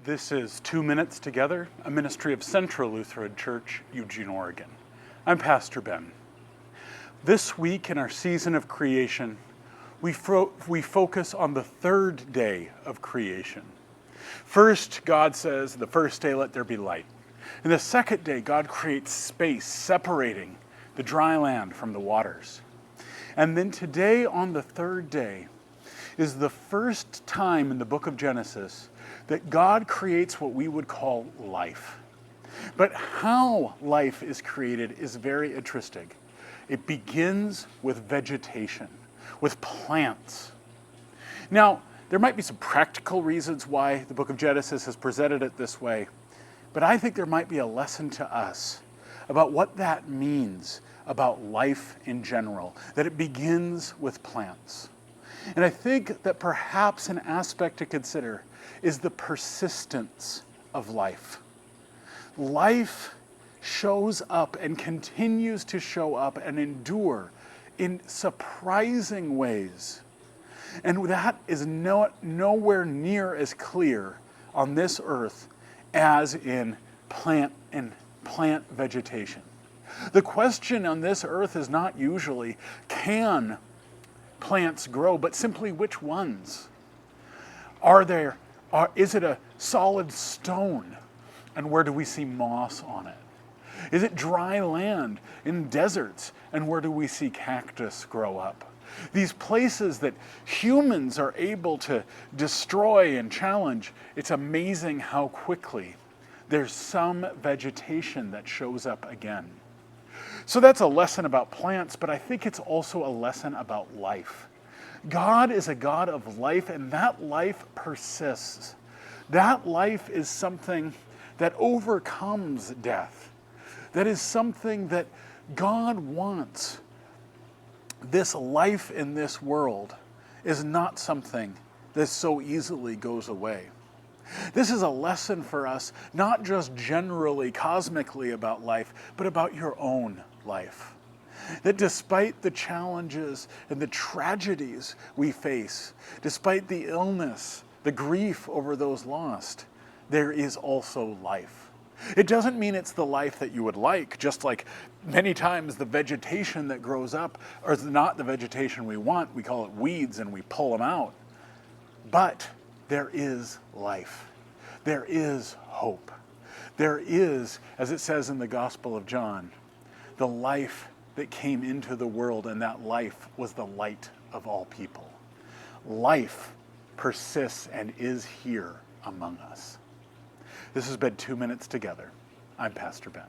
This is 2 Minutes Together, a ministry of Central Lutheran Church, Eugene, Oregon. I'm Pastor Ben. This week in our season of creation, we focus on the third day of creation. First, God says, the first day, let there be light. And the second day, God creates space separating the dry land from the waters. And then today, on the third day, is the first time in the book of Genesis that God creates what we would call life. But how life is created is very interesting. It begins with vegetation, with plants. Now, there might be some practical reasons why the book of Genesis has presented it this way, but I think there might be a lesson to us about what that means about life in general, that it begins with plants. And I think that perhaps an aspect to consider is the persistence of life. Life shows up and continues to show up and endure in surprising ways. And that is nowhere near as clear on this earth as in plant vegetation. The question on this earth is not usually, can plants grow, but simply which ones? Is it a solid stone? And where do we see moss on it? Is it dry land in deserts? And where do we see cactus grow up? These places that humans are able to destroy and challenge, it's amazing how quickly there's some vegetation that shows up again. So that's a lesson about plants, but I think it's also a lesson about life. God is a God of life, and that life persists. That life is something that overcomes death. That is something that God wants. This life in this world is not something that so easily goes away. This is a lesson for us, not just generally, cosmically about life, but about your own life. That despite the challenges and the tragedies we face, despite the illness, the grief over those lost, there is also life. It doesn't mean it's the life that you would like, just like many times the vegetation that grows up is not the vegetation we want. We call it weeds and we pull them out. But there is life. There is hope. There is, as it says in the Gospel of John, the life that came into the world, and that life was the light of all people. Life persists and is here among us. This has been 2 Minutes Together. I'm Pastor Ben.